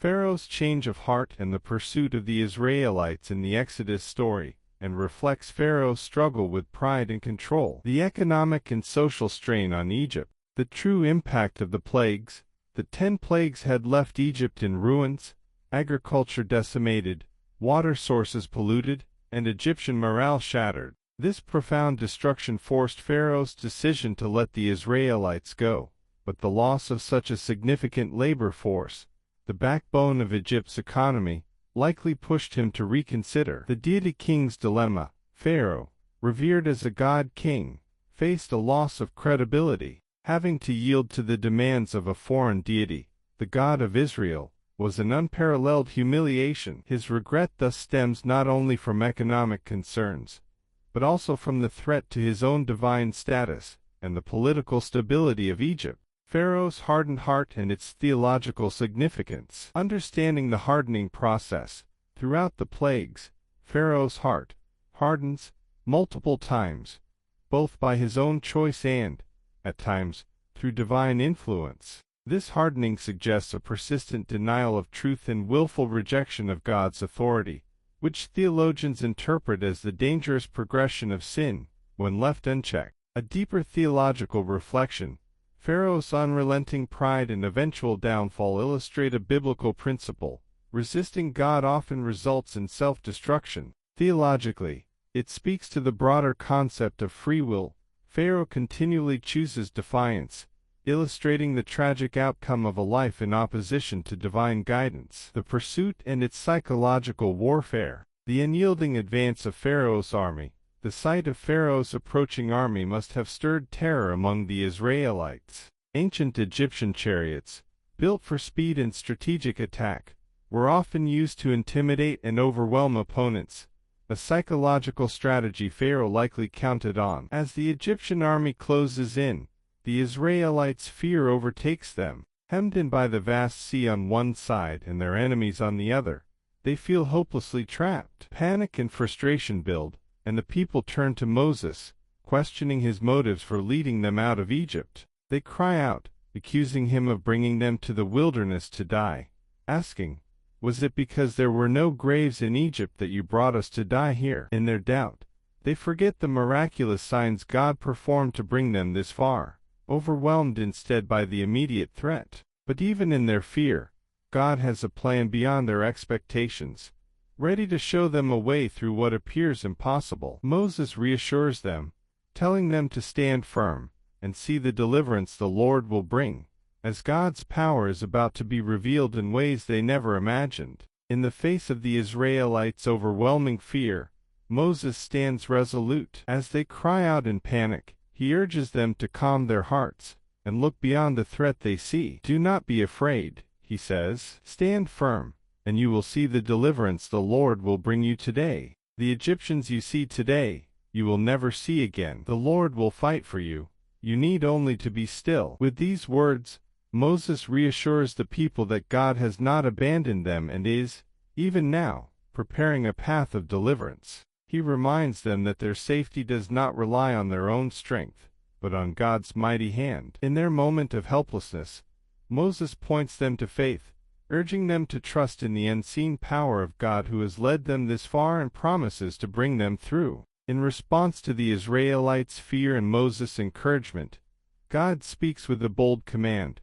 Pharaoh's change of heart and the pursuit of the Israelites in the Exodus story, and reflects Pharaoh's struggle with pride and control, the economic and social strain on Egypt, the true impact of the plagues. The 10 plagues had left Egypt in ruins, agriculture decimated, water sources polluted, and Egyptian morale shattered. This profound destruction forced Pharaoh's decision to let the Israelites go, but the loss of such a significant labor force, the backbone of Egypt's economy, likely pushed him to reconsider. The deity king's dilemma. Pharaoh, revered as a god-king, faced a loss of credibility. Having to yield to the demands of a foreign deity, the God of Israel, was an unparalleled humiliation. His regret thus stems not only from economic concerns, but also from the threat to his own divine status and the political stability of Egypt. Pharaoh's hardened heart and its theological significance. Understanding the hardening process. Throughout the plagues, Pharaoh's heart hardens multiple times, both by his own choice and, at times, through divine influence. This hardening suggests a persistent denial of truth and willful rejection of God's authority, which theologians interpret as the dangerous progression of sin when left unchecked. A deeper theological reflection. Pharaoh's unrelenting pride and eventual downfall illustrate a biblical principle. Resisting God often results in self-destruction. Theologically, it speaks to the broader concept of free will. Pharaoh continually chooses defiance, illustrating the tragic outcome of a life in opposition to divine guidance. The pursuit and its psychological warfare. The unyielding advance of Pharaoh's army. The sight of Pharaoh's approaching army must have stirred terror among the Israelites. Ancient Egyptian chariots, built for speed and strategic attack, were often used to intimidate and overwhelm opponents, a psychological strategy Pharaoh likely counted on. As the Egyptian army closes in, the Israelites' fear overtakes them. Hemmed in by the vast sea on one side and their enemies on the other, they feel hopelessly trapped. Panic and frustration build, and the people turn to Moses, questioning his motives for leading them out of Egypt. They cry out, accusing him of bringing them to the wilderness to die, asking, "Was it because there were no graves in Egypt that you brought us to die here?" In their doubt, they forget the miraculous signs God performed to bring them this far, overwhelmed instead by the immediate threat. But even in their fear, God has a plan beyond their expectations, ready to show them a way through what appears impossible. Moses reassures them, telling them to stand firm and see the deliverance the Lord will bring, as God's power is about to be revealed in ways they never imagined. In the face of the Israelites' overwhelming fear, Moses stands resolute. As they cry out in panic, he urges them to calm their hearts and look beyond the threat they see. "Do not be afraid," he says. "Stand firm, and you will see the deliverance the Lord will bring you today. The Egyptians you see today, you will never see again. The Lord will fight for you. You need only to be still." With these words, Moses reassures the people that God has not abandoned them and is, even now, preparing a path of deliverance. He reminds them that their safety does not rely on their own strength, but on God's mighty hand. In their moment of helplessness, Moses points them to faith, urging them to trust in the unseen power of God who has led them this far and promises to bring them through. In response to the Israelites' fear and Moses' encouragement, God speaks with a bold command.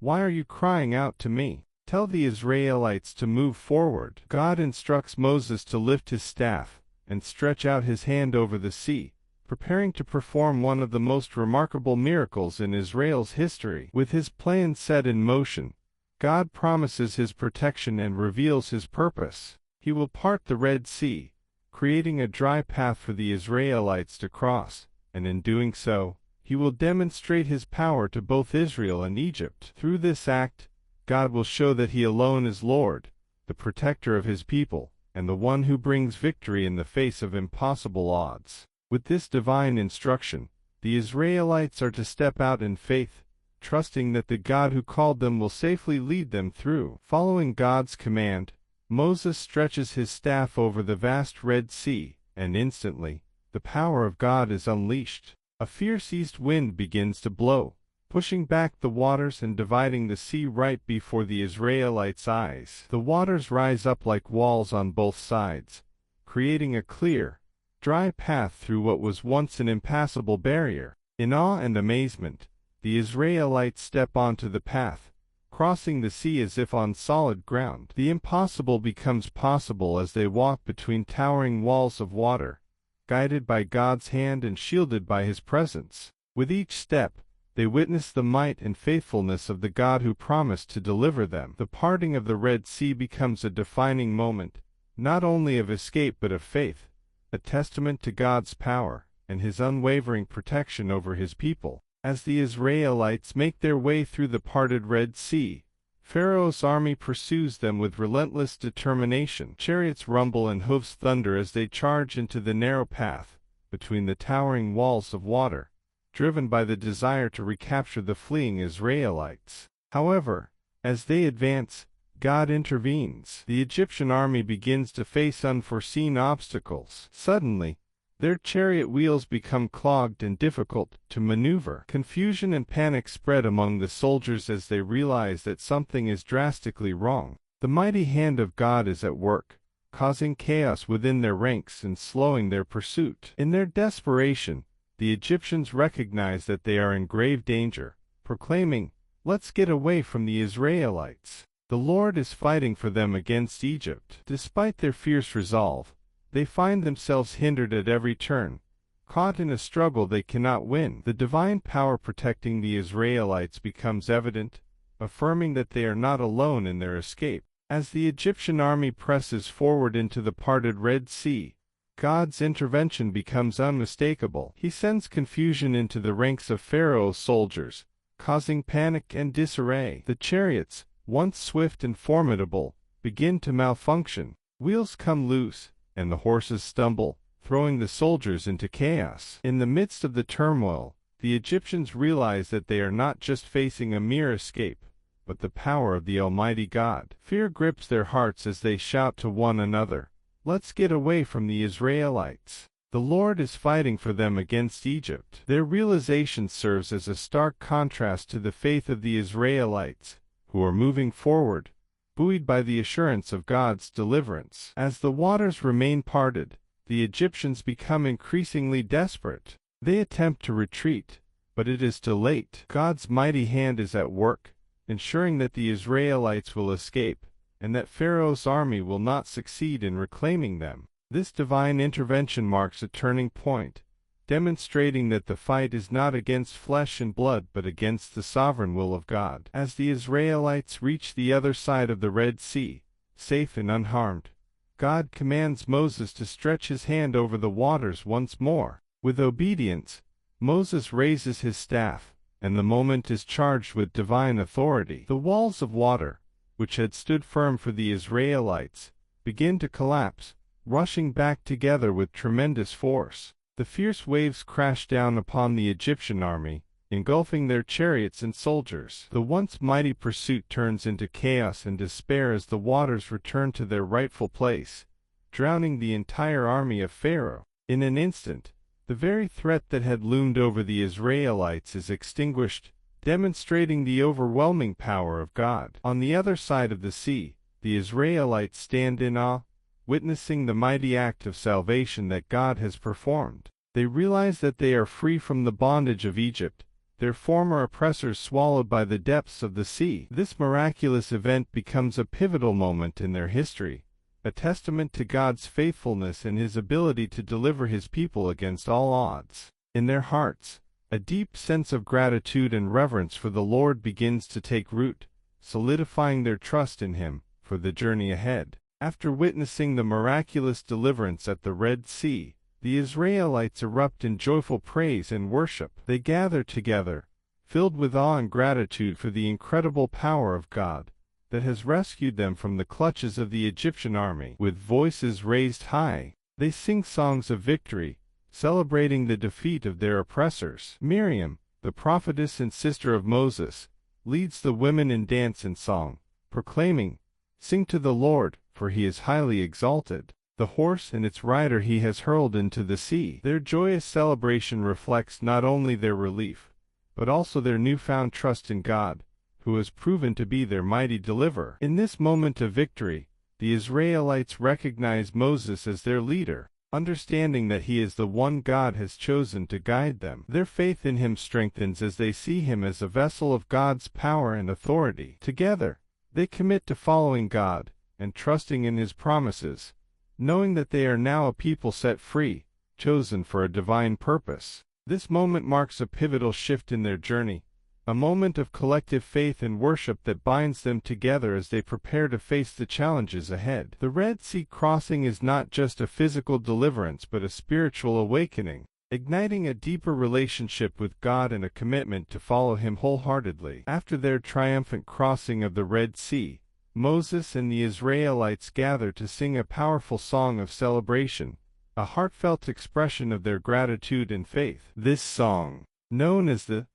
"Why are you crying out to me? Tell the Israelites to move forward." God instructs Moses to lift his staff and stretch out his hand over the sea, preparing to perform one of the most remarkable miracles in Israel's history. With his plan set in motion, God promises his protection and reveals his purpose. He will part the Red Sea, creating a dry path for the Israelites to cross, and in doing so, he will demonstrate his power to both Israel and Egypt. Through this act, God will show that he alone is Lord, the protector of his people, and the one who brings victory in the face of impossible odds. With this divine instruction, the Israelites are to step out in faith, trusting that the God who called them will safely lead them through. Following God's command, Moses stretches his staff over the vast Red Sea, and instantly, the power of God is unleashed. A fierce east wind begins to blow, pushing back the waters and dividing the sea right before the Israelites' eyes. The waters rise up like walls on both sides, creating a clear, dry path through what was once an impassable barrier. In awe and amazement, the Israelites step onto the path, crossing the sea as if on solid ground. The impossible becomes possible as they walk between towering walls of water, guided by God's hand and shielded by His presence. With each step, they witness the might and faithfulness of the God who promised to deliver them. The parting of the Red Sea becomes a defining moment, not only of escape but of faith, a testament to God's power and His unwavering protection over His people. As the Israelites make their way through the parted Red Sea, Pharaoh's army pursues them with relentless determination. Chariots rumble and hoofs thunder as they charge into the narrow path between the towering walls of water, driven by the desire to recapture the fleeing Israelites. However, as they advance, God intervenes. The Egyptian army begins to face unforeseen obstacles. Suddenly, their chariot wheels become clogged and difficult to maneuver. Confusion and panic spread among the soldiers as they realize that something is drastically wrong. The mighty hand of God is at work, causing chaos within their ranks and slowing their pursuit. In their desperation, the Egyptians recognize that they are in grave danger, proclaiming, "Let's get away from the Israelites. The Lord is fighting for them against Egypt." Despite their fierce resolve, they find themselves hindered at every turn, caught in a struggle they cannot win. The divine power protecting the Israelites becomes evident, affirming that they are not alone in their escape. As the Egyptian army presses forward into the parted Red Sea, God's intervention becomes unmistakable. He sends confusion into the ranks of Pharaoh's soldiers, causing panic and disarray. The chariots, once swift and formidable, begin to malfunction. Wheels come loose, and the horses stumble, throwing the soldiers into chaos. In the midst of the turmoil, the Egyptians realize that they are not just facing a mere escape, but the power of the Almighty God. Fear grips their hearts as they shout to one another, "Let's get away from the Israelites. The Lord is fighting for them against Egypt." Their realization serves as a stark contrast to the faith of the Israelites, who are moving forward, buoyed by the assurance of God's deliverance. As the waters remain parted, the Egyptians become increasingly desperate. They attempt to retreat, but it is too late. God's mighty hand is at work, ensuring that the Israelites will escape, and that Pharaoh's army will not succeed in reclaiming them. This divine intervention marks a turning point, demonstrating that the fight is not against flesh and blood but against the sovereign will of God. As the Israelites reach the other side of the Red Sea, safe and unharmed, God commands Moses to stretch his hand over the waters once more. With obedience, Moses raises his staff, and the moment is charged with divine authority. The walls of water, which had stood firm for the Israelites, begin to collapse, rushing back together with tremendous force. The fierce waves crash down upon the Egyptian army, engulfing their chariots and soldiers. The once mighty pursuit turns into chaos and despair as the waters return to their rightful place, drowning the entire army of Pharaoh. In an instant, the very threat that had loomed over the Israelites is extinguished, demonstrating the overwhelming power of God. On the other side of the sea, the Israelites stand in awe, witnessing the mighty act of salvation that God has performed. They realize that they are free from the bondage of Egypt, their former oppressors swallowed by the depths of the sea. This miraculous event becomes a pivotal moment in their history, a testament to God's faithfulness and His ability to deliver His people against all odds. In their hearts, a deep sense of gratitude and reverence for the Lord begins to take root, solidifying their trust in Him for the journey ahead. After witnessing the miraculous deliverance at the Red Sea, the Israelites erupt in joyful praise and worship. They gather together, filled with awe and gratitude for the incredible power of God that has rescued them from the clutches of the Egyptian army. With voices raised high, they sing songs of victory, celebrating the defeat of their oppressors. Miriam, the prophetess and sister of Moses, leads the women in dance and song, proclaiming, "Sing to the Lord, for He is highly exalted. The horse and its rider He has hurled into the sea." Their joyous celebration reflects not only their relief, but also their newfound trust in God, who has proven to be their mighty deliverer. In this moment of victory, the Israelites recognize Moses as their leader, understanding that he is the one God has chosen to guide them. Their faith in him strengthens as they see him as a vessel of God's power and authority. Together, they commit to following God and trusting in his promises, knowing that they are now a people set free, chosen for a divine purpose. This moment marks a pivotal shift in their journey, a moment of collective faith and worship that binds them together as they prepare to face the challenges ahead. The Red Sea crossing is not just a physical deliverance but a spiritual awakening, igniting a deeper relationship with God and a commitment to follow him wholeheartedly. After their triumphant crossing of the Red Sea, Moses and the Israelites gather to sing a powerful song of celebration, a heartfelt expression of their gratitude and faith. This song, known as the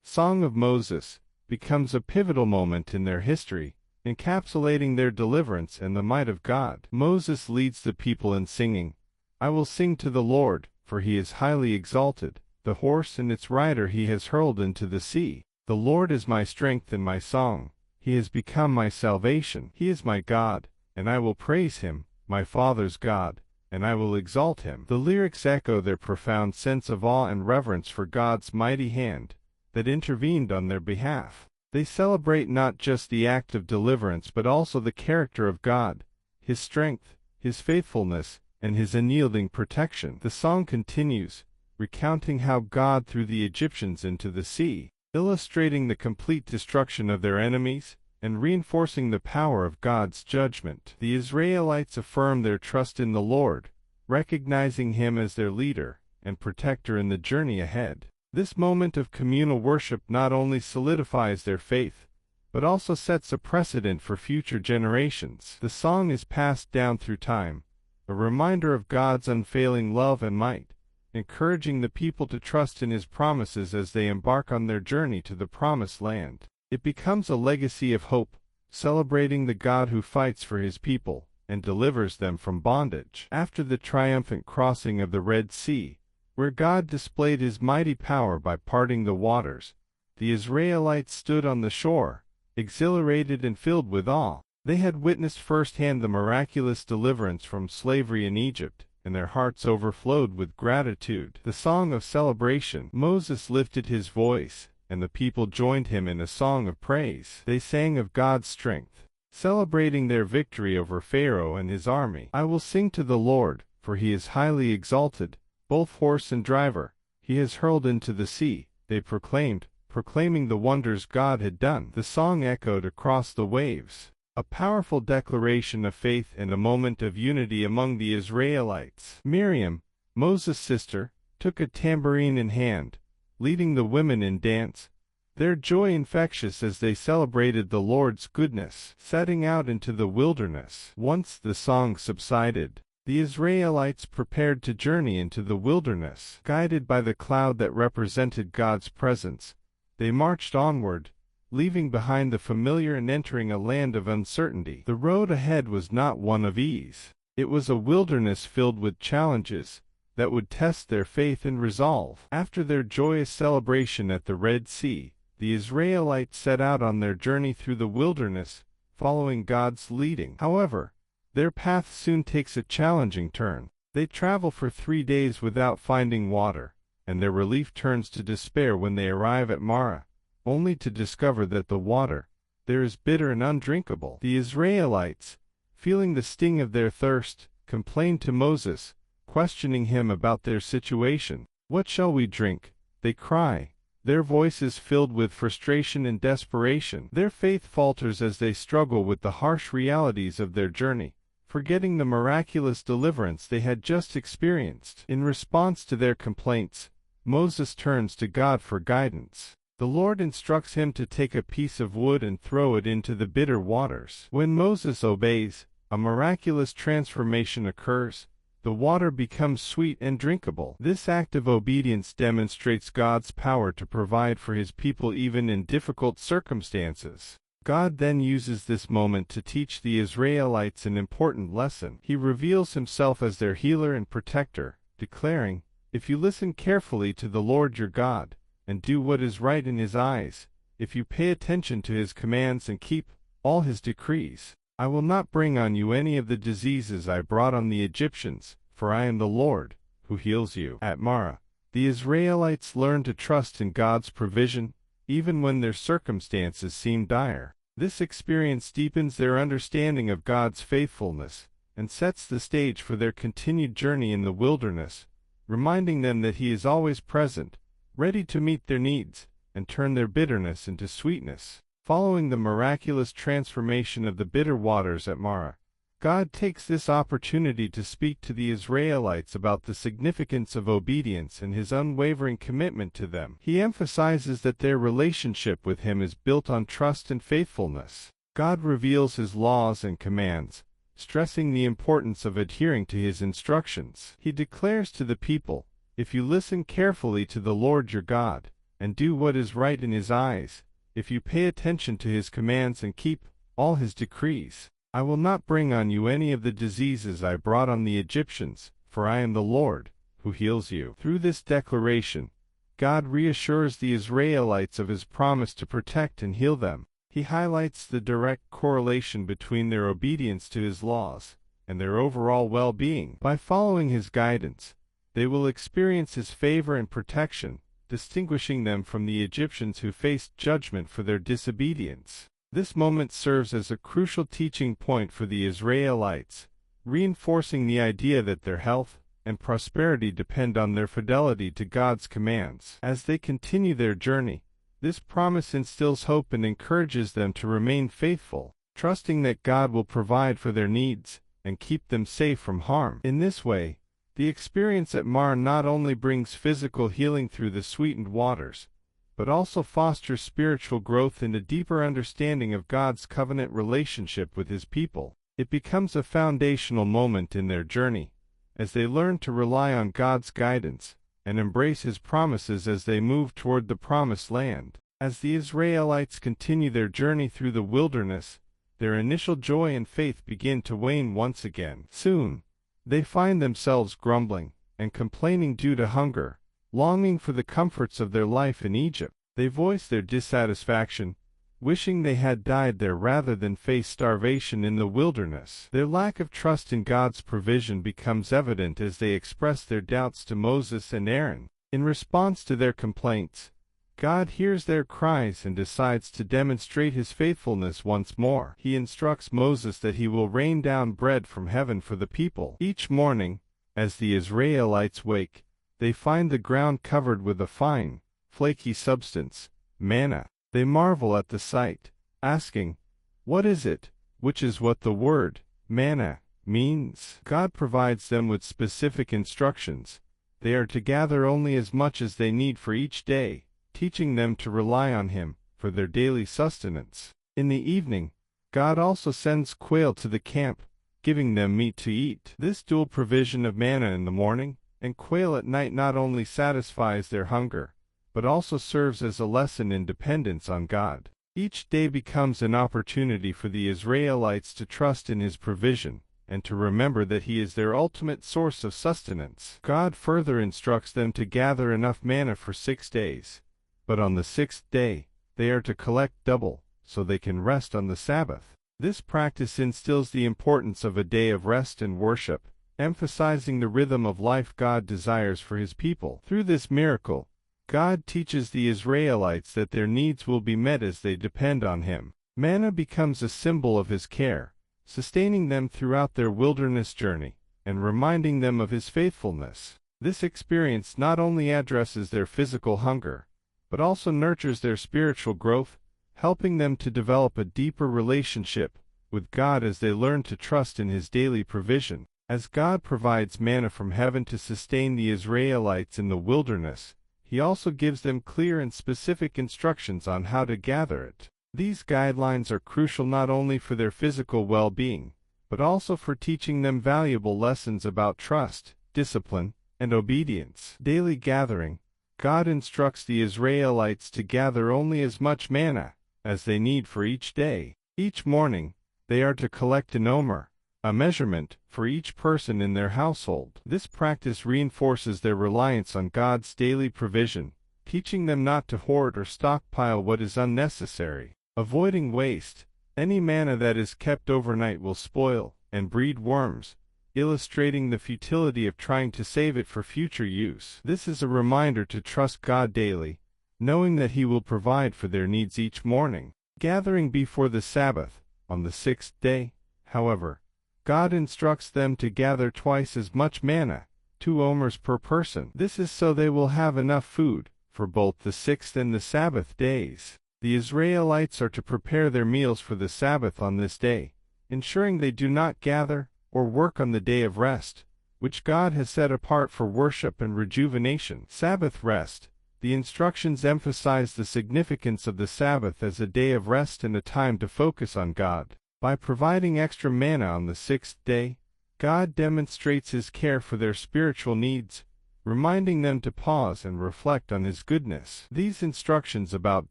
Song of Moses, becomes a pivotal moment in their history, encapsulating their deliverance and the might of God. Moses leads the people in singing, "I will sing to the Lord, for he is highly exalted. The horse and its rider he has hurled into the sea. The Lord is my strength and my song. He has become my salvation. He is my God, and I will praise him, my Father's God, and I will exalt him." The lyrics echo their profound sense of awe and reverence for God's mighty hand that intervened on their behalf. They celebrate not just the act of deliverance but also the character of God, his strength, his faithfulness, and his unyielding protection. The song continues, recounting how God threw the Egyptians into the sea, illustrating the complete destruction of their enemies, and reinforcing the power of God's judgment. The Israelites affirm their trust in the Lord, recognizing him as their leader and protector in the journey ahead. This moment of communal worship not only solidifies their faith, but also sets a precedent for future generations. The song is passed down through time, a reminder of God's unfailing love and might, encouraging the people to trust in his promises as they embark on their journey to the promised land. It becomes a legacy of hope, celebrating the God who fights for his people and delivers them from bondage. After the triumphant crossing of the Red Sea, where God displayed his mighty power by parting the waters, the Israelites stood on the shore, exhilarated and filled with awe. They had witnessed firsthand the miraculous deliverance from slavery in Egypt, and their hearts overflowed with gratitude. The song of celebration. Moses lifted his voice, and the people joined him in a song of praise. They sang of God's strength, celebrating their victory over Pharaoh and his army. "I will sing to the Lord, for he is highly exalted. Both horse and driver he has hurled into the sea," they proclaimed, proclaiming the wonders God had done. The song echoed across the waves, a powerful declaration of faith and a moment of unity among the Israelites. Miriam, Moses' sister, took a tambourine in hand, leading the women in dance, their joy infectious as they celebrated the Lord's goodness. Setting out into the wilderness. Once the song subsided, the Israelites prepared to journey into the wilderness. Guided by the cloud that represented God's presence, they marched onward, leaving behind the familiar and entering a land of uncertainty. The road ahead was not one of ease. It was a wilderness filled with challenges that would test their faith and resolve. After their joyous celebration at the Red Sea, the Israelites set out on their journey through the wilderness, following God's leading. However, their path soon takes a challenging turn. They travel for 3 days without finding water, and their relief turns to despair when they arrive at Marah, only to discover that the water there is bitter and undrinkable. The Israelites, feeling the sting of their thirst, complained to Moses, questioning him about their situation. "What shall we drink?" they cry, their voices filled with frustration and desperation. Their faith falters as they struggle with the harsh realities of their journey, forgetting the miraculous deliverance they had just experienced. In response to their complaints, Moses turns to God for guidance. The Lord instructs him to take a piece of wood and throw it into the bitter waters. When Moses obeys, a miraculous transformation occurs. The water becomes sweet and drinkable. This act of obedience demonstrates God's power to provide for his people even in difficult circumstances. God then uses this moment to teach the Israelites an important lesson. He reveals himself as their healer and protector, declaring, "If you listen carefully to the Lord your God, and do what is right in his eyes, if you pay attention to his commands and keep all his decrees, I will not bring on you any of the diseases I brought on the Egyptians, for I am the Lord, who heals you. At Marah, the Israelites learned to trust in God's provision, even when their circumstances seemed dire. This experience deepens their understanding of God's faithfulness and sets the stage for their continued journey in the wilderness, reminding them that He is always present, ready to meet their needs and turn their bitterness into sweetness. Following the miraculous transformation of the bitter waters at Marah, God takes this opportunity to speak to the Israelites about the significance of obedience and His unwavering commitment to them. He emphasizes that their relationship with Him is built on trust and faithfulness. God reveals His laws and commands, stressing the importance of adhering to His instructions. He declares to the people, "If you listen carefully to the Lord your God, and do what is right in His eyes, if you pay attention to His commands and keep all His decrees, I will not bring on you any of the diseases I brought on the Egyptians, for I am the Lord, who heals you." Through this declaration, God reassures the Israelites of His promise to protect and heal them. He highlights the direct correlation between their obedience to His laws and their overall well-being. By following His guidance, they will experience His favor and protection, distinguishing them from the Egyptians who faced judgment for their disobedience. This moment serves as a crucial teaching point for the Israelites, reinforcing the idea that their health and prosperity depend on their fidelity to God's commands. As they continue their journey, this promise instills hope and encourages them to remain faithful, trusting that God will provide for their needs and keep them safe from harm. In this way, the experience at Marah not only brings physical healing through the sweetened waters, but also fosters spiritual growth and a deeper understanding of God's covenant relationship with His people. It becomes a foundational moment in their journey, as they learn to rely on God's guidance and embrace His promises as they move toward the Promised Land. As the Israelites continue their journey through the wilderness, their initial joy and faith begin to wane once again. Soon, they find themselves grumbling and complaining due to hunger, longing for the comforts of their life in Egypt. They voice their dissatisfaction, wishing they had died there rather than face starvation in the wilderness. Their lack of trust in God's provision becomes evident as they express their doubts to Moses and Aaron. In response to their complaints, God hears their cries and decides to demonstrate His faithfulness once more. He instructs Moses that he will rain down bread from heaven for the people. Each morning, as the Israelites wake, they find the ground covered with a fine, flaky substance, manna. They marvel at the sight, asking, "What is it?" which is what the word, manna, means. God provides them with specific instructions. They are to gather only as much as they need for each day, teaching them to rely on Him for their daily sustenance. In the evening, God also sends quail to the camp, giving them meat to eat. This dual provision of manna in the morning and quail at night not only satisfies their hunger, but also serves as a lesson in dependence on God. Each day becomes an opportunity for the Israelites to trust in His provision and to remember that He is their ultimate source of sustenance. God further instructs them to gather enough manna for 6 days, but on the 6th day, they are to collect double, so they can rest on the Sabbath. This practice instills the importance of a day of rest and worship, emphasizing the rhythm of life God desires for His people. Through this miracle, God teaches the Israelites that their needs will be met as they depend on Him. Manna becomes a symbol of His care, sustaining them throughout their wilderness journey, and reminding them of His faithfulness. This experience not only addresses their physical hunger, but also nurtures their spiritual growth, helping them to develop a deeper relationship with God as they learn to trust in His daily provision. As God provides manna from heaven to sustain the Israelites in the wilderness, He also gives them clear and specific instructions on how to gather it. These guidelines are crucial not only for their physical well-being, but also for teaching them valuable lessons about trust, discipline, and obedience. Daily gathering. God instructs the Israelites to gather only as much manna as they need for each day. Each morning, they are to collect an omer, a measurement, for each person in their household. This practice reinforces their reliance on God's daily provision teaching them not to hoard or stockpile what is unnecessary. Avoiding waste. Any manna that is kept overnight will spoil and breed worms, illustrating the futility of trying to save it for future use. This is a reminder to trust God daily, knowing that He will provide for their needs each morning. Gathering before the Sabbath. On the sixth day, however, God instructs them to gather twice as much manna, 2 omers per person. This is so they will have enough food for both the sixth and the Sabbath days. The Israelites are to prepare their meals for the Sabbath on this day, ensuring they do not gather or work on the day of rest, which God has set apart for worship and rejuvenation. Sabbath rest. The instructions emphasize the significance of the Sabbath as a day of rest and a time to focus on God. By providing extra manna on the sixth day, God demonstrates His care for their spiritual needs, reminding them to pause and reflect on His goodness. These instructions about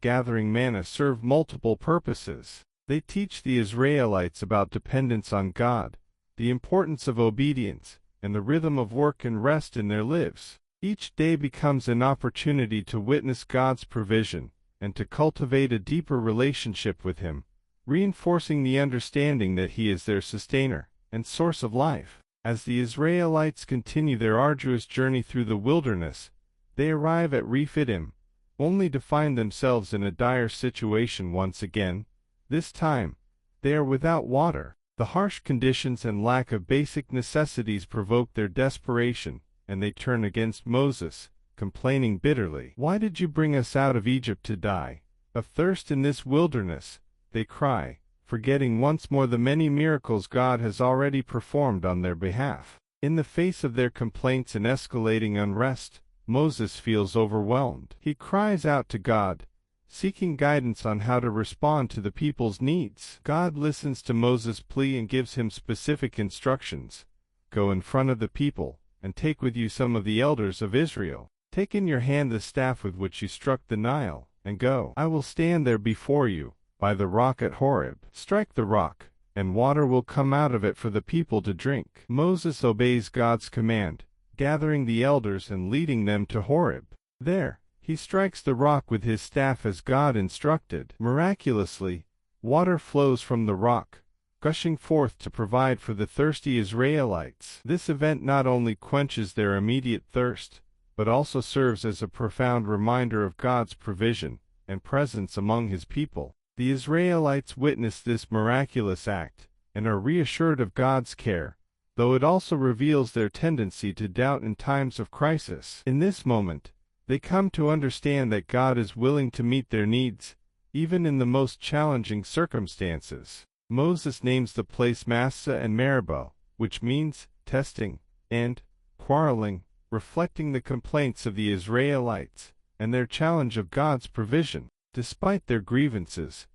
gathering manna serve multiple purposes. They teach the Israelites about dependence on God, the importance of obedience, and the rhythm of work and rest in their lives. Each day becomes an opportunity to witness God's provision and to cultivate a deeper relationship with Him, reinforcing the understanding that He is their sustainer and source of life. As the Israelites continue their arduous journey through the wilderness, they arrive at Rephidim, only to find themselves in a dire situation once again. This time, they are without water. The harsh conditions and lack of basic necessities provoke their desperation, and they turn against Moses, complaining bitterly. "Why did you bring us out of Egypt to die of thirst in this wilderness?" they cry, forgetting once more the many miracles God has already performed on their behalf. In the face of their complaints and escalating unrest, Moses feels overwhelmed. He cries out to God, seeking guidance on how to respond to the people's needs. God listens to Moses' plea and gives him specific instructions. "Go in front of the people, and take with you some of the elders of Israel. Take in your hand the staff with which you struck the Nile, and go. I will stand there before you, by the rock at Horeb. Strike the rock, and water will come out of it for the people to drink." Moses obeys God's command, gathering the elders and leading them to Horeb. There, he strikes the rock with his staff as God instructed. Miraculously, water flows from the rock, gushing forth to provide for the thirsty Israelites. This event not only quenches their immediate thirst, but also serves as a profound reminder of God's provision and presence among His people. The Israelites witness this miraculous act and are reassured of God's care, though it also reveals their tendency to doubt in times of crisis. In this moment, they come to understand that God is willing to meet their needs, even in the most challenging circumstances. Moses names the place Massah and Meribah, which means testing and quarreling, reflecting the complaints of the Israelites and their challenge of God's provision. Despite their grievances,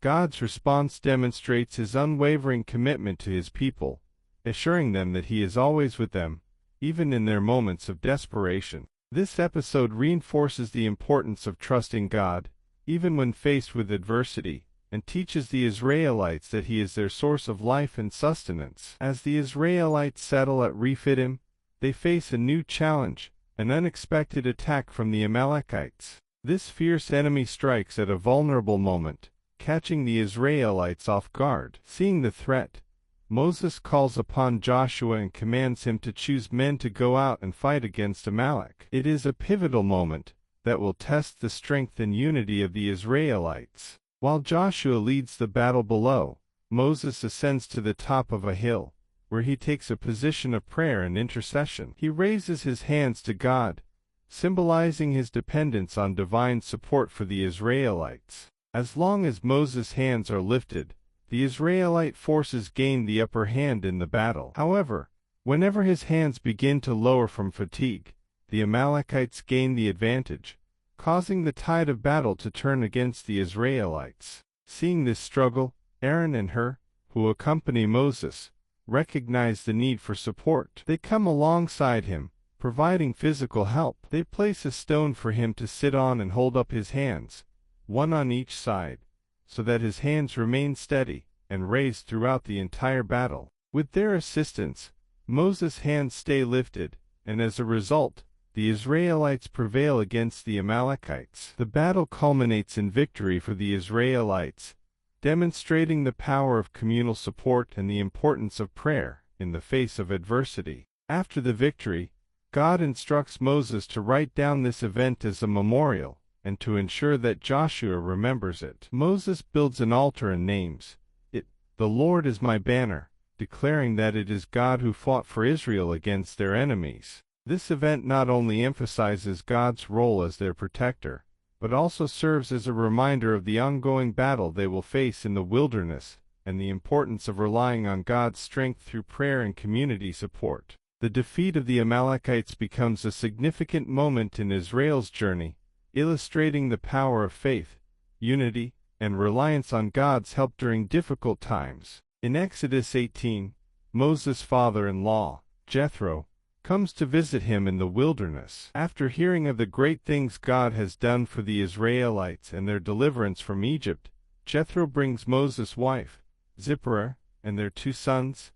God's response demonstrates His unwavering commitment to His people, assuring them that He is always with them, even in their moments of desperation. This episode reinforces the importance of trusting God, even when faced with adversity, and teaches the Israelites that He is their source of life and sustenance. As the Israelites settle at Rephidim, they face a new challenge, an unexpected attack from the Amalekites. This fierce enemy strikes at a vulnerable moment, catching the Israelites off guard. Seeing the threat, Moses calls upon Joshua and commands him to choose men to go out and fight against Amalek. It is a pivotal moment that will test the strength and unity of the Israelites. While Joshua leads the battle below, Moses ascends to the top of a hill, where he takes a position of prayer and intercession. He raises his hands to God, symbolizing his dependence on divine support for the Israelites. As long as Moses' hands are lifted, the Israelite forces gain the upper hand in the battle. However, whenever his hands begin to lower from fatigue, the Amalekites gain the advantage, causing the tide of battle to turn against the Israelites. Seeing this struggle, Aaron and Hur, who accompany Moses, recognize the need for support. They come alongside him, providing physical help. They place a stone for him to sit on and hold up his hands, one on each side, so that his hands remain steady and raised throughout the entire battle. With their assistance, Moses' hands stay lifted, and as a result, the Israelites prevail against the Amalekites. The battle culminates in victory for the Israelites, demonstrating the power of communal support and the importance of prayer in the face of adversity. After the victory, God instructs Moses to write down this event as a memorial and to ensure that Joshua remembers it. Moses builds an altar and names it, "The Lord is my banner," declaring that it is God who fought for Israel against their enemies. This event not only emphasizes God's role as their protector, but also serves as a reminder of the ongoing battle they will face in the wilderness and the importance of relying on God's strength through prayer and community support. The defeat of the Amalekites becomes a significant moment in Israel's journey, illustrating the power of faith, unity, and reliance on God's help during difficult times. In Exodus 18, Moses' father-in-law, Jethro, comes to visit him in the wilderness. After hearing of the great things God has done for the Israelites and their deliverance from Egypt, Jethro brings Moses' wife, Zipporah, and their 2 sons,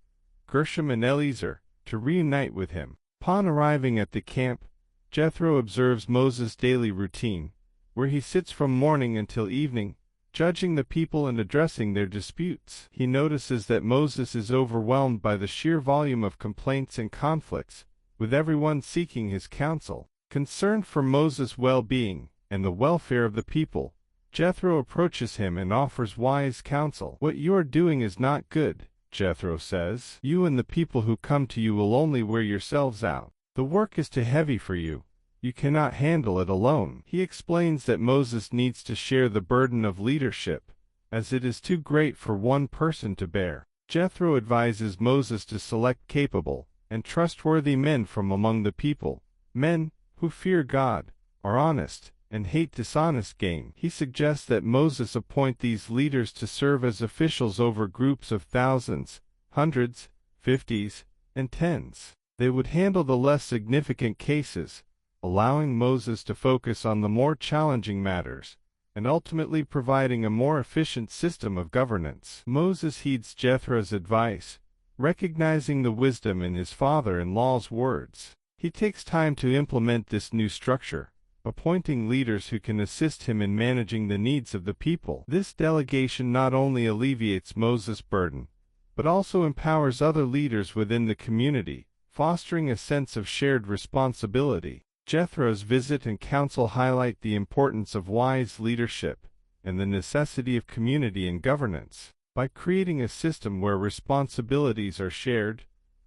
Gershom and Eleazar, to reunite with him. Upon arriving at the camp, Jethro observes Moses' daily routine, where he sits from morning until evening, judging the people and addressing their disputes. He notices that Moses is overwhelmed by the sheer volume of complaints and conflicts, with everyone seeking his counsel. Concerned for Moses' well-being and the welfare of the people, Jethro approaches him and offers wise counsel. "What you are doing is not good," Jethro says. "You and the people who come to you will only wear yourselves out. The work is too heavy for you. You cannot handle it alone." He explains that Moses needs to share the burden of leadership, as it is too great for one person to bear. Jethro advises Moses to select capable and trustworthy men from among the people, men who fear God, are honest, and hate dishonest gain. He suggests that Moses appoint these leaders to serve as officials over groups of thousands, hundreds, fifties, and tens. They would handle the less significant cases, allowing Moses to focus on the more challenging matters, and ultimately providing a more efficient system of governance. Moses heeds Jethro's advice, recognizing the wisdom in his father-in-law's words. He takes time to implement this new structure, appointing leaders who can assist him in managing the needs of the people. This delegation not only alleviates Moses' burden, but also empowers other leaders within the community, fostering a sense of shared responsibility. Jethro's visit and counsel highlight the importance of wise leadership and the necessity of community and governance. By creating a system where responsibilities are shared,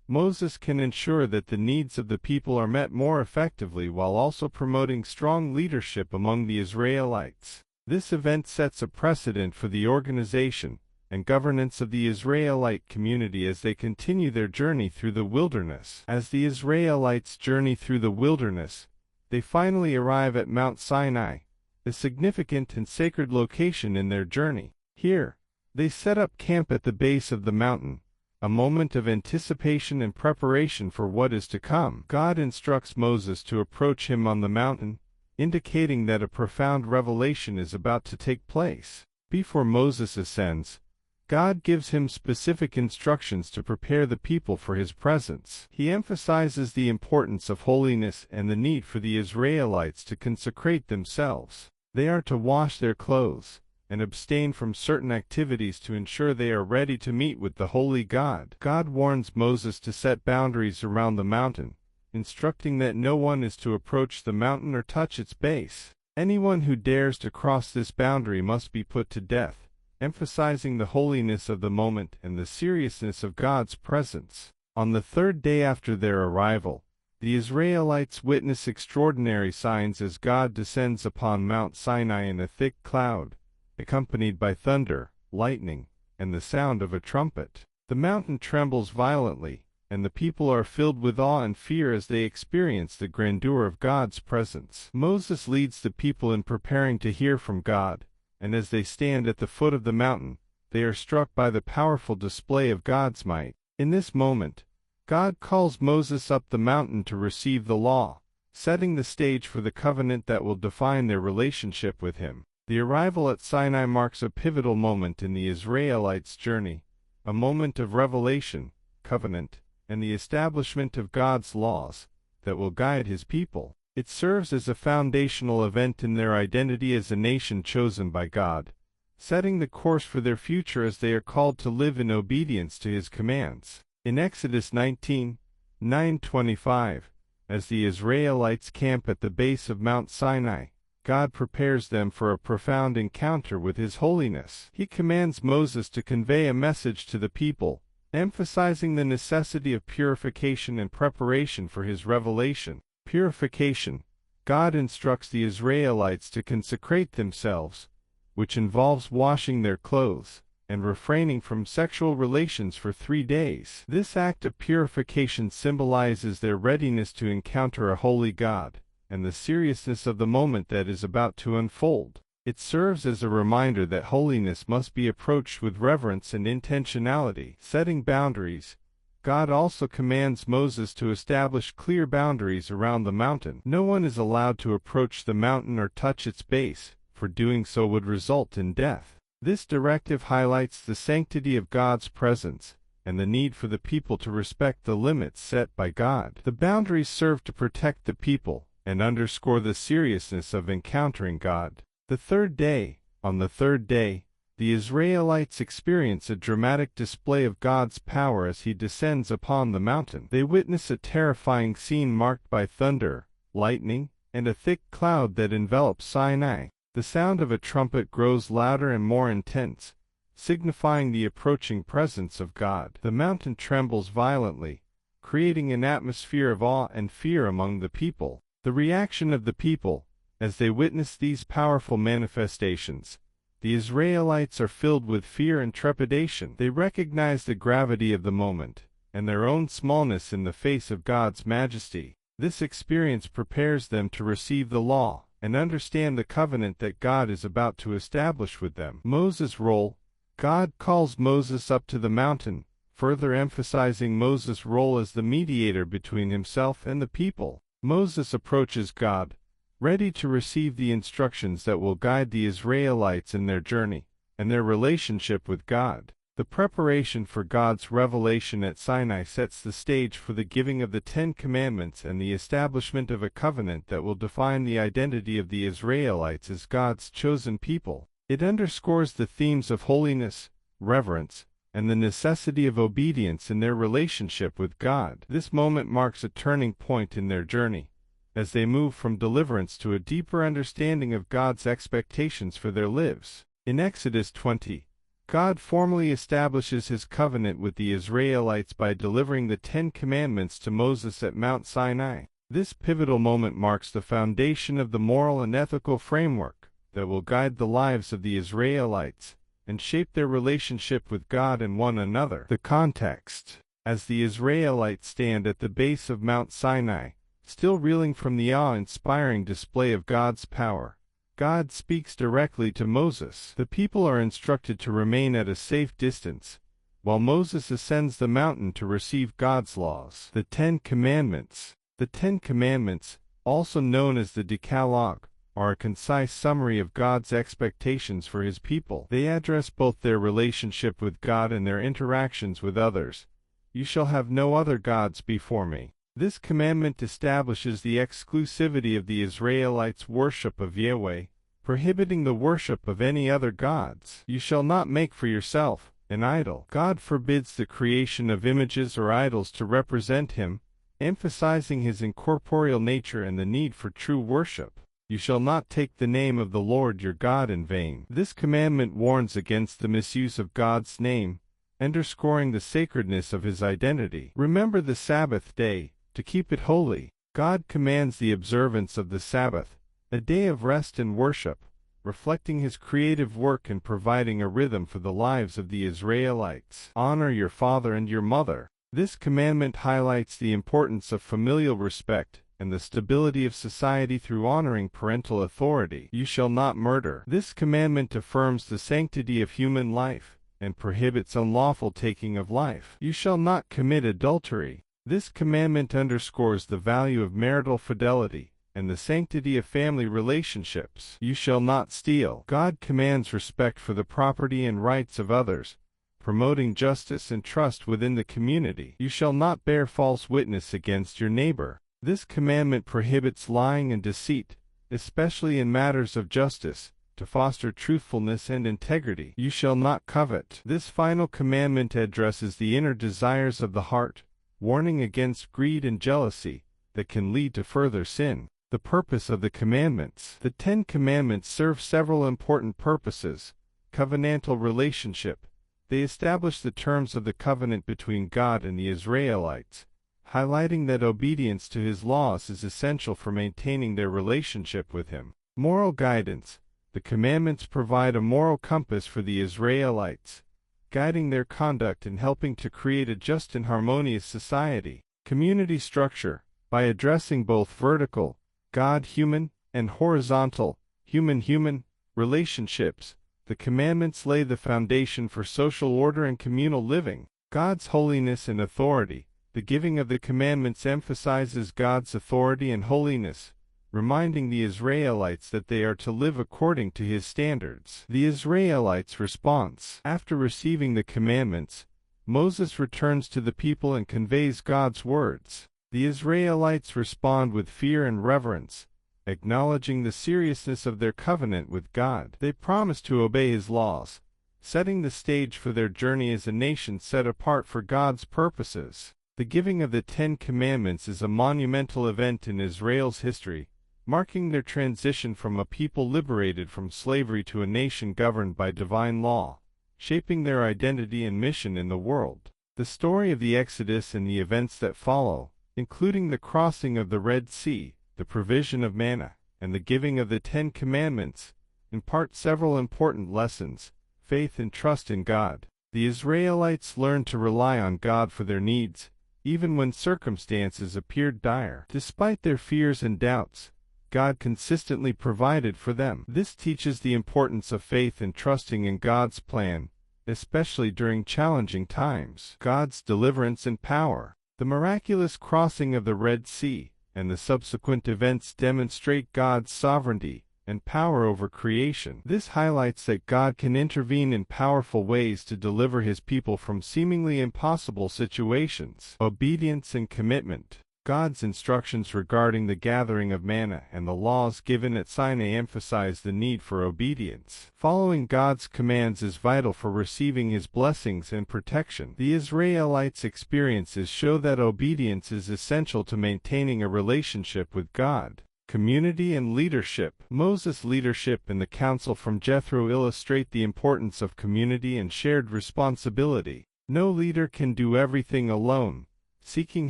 Moses can ensure that the needs of the people are met more effectively while also promoting strong leadership among the Israelites. This event sets a precedent for the organization and governance of the Israelite community as they continue their journey through the wilderness. As the Israelites journey through the wilderness, they finally arrive at Mount Sinai, a significant and sacred location in their journey. Here, they set up camp at the base of the mountain, a moment of anticipation and preparation for what is to come. God instructs Moses to approach him on the mountain, indicating that a profound revelation is about to take place. Before Moses ascends, God gives him specific instructions to prepare the people for his presence. He emphasizes the importance of holiness and the need for the Israelites to consecrate themselves. They are to wash their clothes and abstain from certain activities to ensure they are ready to meet with the holy God. God warns Moses to set boundaries around the mountain, instructing that no one is to approach the mountain or touch its base. Anyone who dares to cross this boundary must be put to death, emphasizing the holiness of the moment and the seriousness of God's presence. On the 3rd day after their arrival, the Israelites witness extraordinary signs as God descends upon Mount Sinai in a thick cloud, accompanied by thunder, lightning, and the sound of a trumpet. The mountain trembles violently, and the people are filled with awe and fear as they experience the grandeur of God's presence. Moses leads the people in preparing to hear from God, and as they stand at the foot of the mountain, they are struck by the powerful display of God's might. In this moment, God calls Moses up the mountain to receive the law, setting the stage for the covenant that will define their relationship with him. The arrival at Sinai marks a pivotal moment in the Israelites' journey, a moment of revelation, covenant, and the establishment of God's laws that will guide his people. It serves as a foundational event in their identity as a nation chosen by God, setting the course for their future as they are called to live in obedience to His commands. In Exodus 19:9-25, as the Israelites camp at the base of Mount Sinai, God prepares them for a profound encounter with His holiness. He commands Moses to convey a message to the people, emphasizing the necessity of purification and preparation for His revelation. Purification. God instructs the Israelites to consecrate themselves, which involves washing their clothes and refraining from sexual relations for 3 days. This act of purification symbolizes their readiness to encounter a holy God and the seriousness of the moment that is about to unfold. It serves as a reminder that holiness must be approached with reverence and intentionality. Setting boundaries. God also commands Moses to establish clear boundaries around the mountain. No one is allowed to approach the mountain or touch its base, for doing so would result in death. This directive highlights the sanctity of God's presence and the need for the people to respect the limits set by God. The boundaries serve to protect the people and underscore the seriousness of encountering God. The third day. On the third day, the Israelites experience a dramatic display of God's power as He descends upon the mountain. They witness a terrifying scene marked by thunder, lightning, and a thick cloud that envelops Sinai. The sound of a trumpet grows louder and more intense, signifying the approaching presence of God. The mountain trembles violently, creating an atmosphere of awe and fear among the people. The reaction of the people, as they witness these powerful manifestations. The Israelites are filled with fear and trepidation. They recognize the gravity of the moment and their own smallness in the face of God's majesty. This experience prepares them to receive the law and understand the covenant that God is about to establish with them. Moses' role. God calls Moses up to the mountain, further emphasizing Moses' role as the mediator between himself and the people. Moses approaches God, ready to receive the instructions that will guide the Israelites in their journey and their relationship with God. The preparation for God's revelation at Sinai sets the stage for the giving of the 10 Commandments and the establishment of a covenant that will define the identity of the Israelites as God's chosen people. It underscores the themes of holiness, reverence, and the necessity of obedience in their relationship with God. This moment marks a turning point in their journey, as they move from deliverance to a deeper understanding of God's expectations for their lives. In Exodus 20, God formally establishes His covenant with the Israelites by delivering the 10 Commandments to Moses at Mount Sinai. This pivotal moment marks the foundation of the moral and ethical framework that will guide the lives of the Israelites and shape their relationship with God and one another. The context. As the Israelites stand at the base of Mount Sinai, still reeling from the awe-inspiring display of God's power, God speaks directly to Moses. The people are instructed to remain at a safe distance, while Moses ascends the mountain to receive God's laws. The 10 Commandments. The 10 Commandments, also known as the Decalogue, are a concise summary of God's expectations for His people. They address both their relationship with God and their interactions with others. You shall have no other gods before me. This commandment establishes the exclusivity of the Israelites' worship of Yahweh, prohibiting the worship of any other gods. You shall not make for yourself an idol. God forbids the creation of images or idols to represent Him, emphasizing His incorporeal nature and the need for true worship. You shall not take the name of the Lord your God in vain. This commandment warns against the misuse of God's name, underscoring the sacredness of His identity. Remember the Sabbath day, to keep it holy. God commands the observance of the Sabbath, a day of rest and worship, reflecting His creative work and providing a rhythm for the lives of the Israelites. Honor your father and your mother. This commandment highlights the importance of familial respect and the stability of society through honoring parental authority. You shall not murder. This commandment affirms the sanctity of human life and prohibits unlawful taking of life. You shall not commit adultery. This commandment underscores the value of marital fidelity and the sanctity of family relationships. You shall not steal. God commands respect for the property and rights of others, promoting justice and trust within the community. You shall not bear false witness against your neighbor. This commandment prohibits lying and deceit, especially in matters of justice, to foster truthfulness and integrity. You shall not covet. This final commandment addresses the inner desires of the heart, warning against greed and jealousy that can lead to further sin. The purpose of the commandments. The 10 Commandments serve several important purposes. Covenantal relationship. They establish the terms of the covenant between God and the Israelites, highlighting that obedience to His laws is essential for maintaining their relationship with Him. Moral guidance. The commandments provide a moral compass for the Israelites, guiding their conduct and helping to create a just and harmonious society. Community structure. By addressing both vertical, God-human, and horizontal, human-human, relationships, the commandments lay the foundation for social order and communal living. God's holiness and authority. The giving of the commandments emphasizes God's authority and holiness, reminding the Israelites that they are to live according to His standards. The Israelites' response. After receiving the commandments, Moses returns to the people and conveys God's words. The Israelites respond with fear and reverence, acknowledging the seriousness of their covenant with God. They promise to obey His laws, setting the stage for their journey as a nation set apart for God's purposes. The giving of the 10 Commandments is a monumental event in Israel's history, marking their transition from a people liberated from slavery to a nation governed by divine law, shaping their identity and mission in the world. The story of the Exodus and the events that follow, including the crossing of the Red Sea, the provision of manna, and the giving of the 10 Commandments, impart several important lessons: faith and trust in God. The Israelites learned to rely on God for their needs, even when circumstances appeared dire. Despite their fears and doubts, God consistently provided for them. This teaches the importance of faith and trusting in God's plan, especially during challenging times. God's deliverance and power. The miraculous crossing of the Red Sea and the subsequent events demonstrate God's sovereignty and power over creation. This highlights that God can intervene in powerful ways to deliver His people from seemingly impossible situations. Obedience and commitment. God's instructions regarding the gathering of manna and the laws given at Sinai emphasize the need for obedience. Following God's commands is vital for receiving His blessings and protection. The Israelites' experiences show that obedience is essential to maintaining a relationship with God. Community and leadership. Moses' leadership and the counsel from Jethro illustrate the importance of community and shared responsibility. No leader can do everything alone. Seeking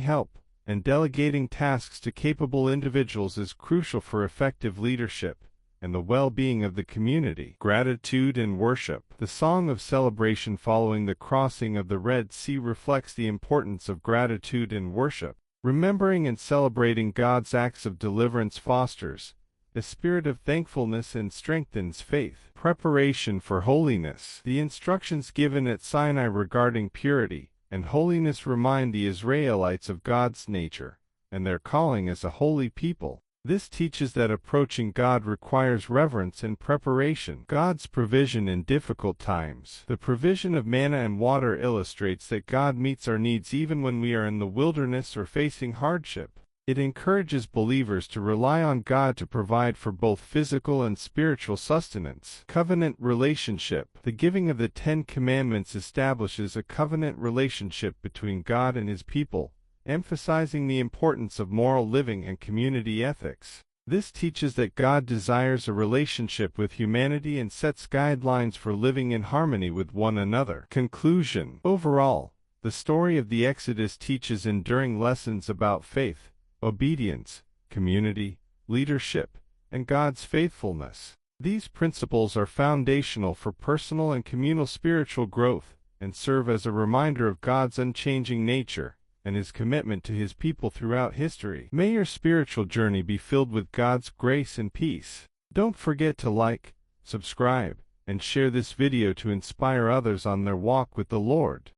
help and delegating tasks to capable individuals is crucial for effective leadership and the well-being of the community. Gratitude and worship. The song of celebration following the crossing of the Red Sea reflects the importance of gratitude and worship. Remembering and celebrating God's acts of deliverance fosters a spirit of thankfulness and strengthens faith. Preparation for holiness. The instructions given at Sinai regarding purity and holiness remind the Israelites of God's nature and their calling as a holy people. This teaches that approaching God requires reverence and preparation. God's provision in difficult times. The provision of manna and water illustrates that God meets our needs even when we are in the wilderness or facing hardship. It encourages believers to rely on God to provide for both physical and spiritual sustenance. Covenant relationship. The giving of the 10 Commandments establishes a covenant relationship between God and His people, emphasizing the importance of moral living and community ethics. This teaches that God desires a relationship with humanity and sets guidelines for living in harmony with one another. Conclusion. Overall, the story of the Exodus teaches enduring lessons about faith, obedience, community, leadership, and God's faithfulness. These principles are foundational for personal and communal spiritual growth and serve as a reminder of God's unchanging nature and His commitment to His people throughout history. May your spiritual journey be filled with God's grace and peace. Don't forget to like, subscribe, and share this video to inspire others on their walk with the Lord.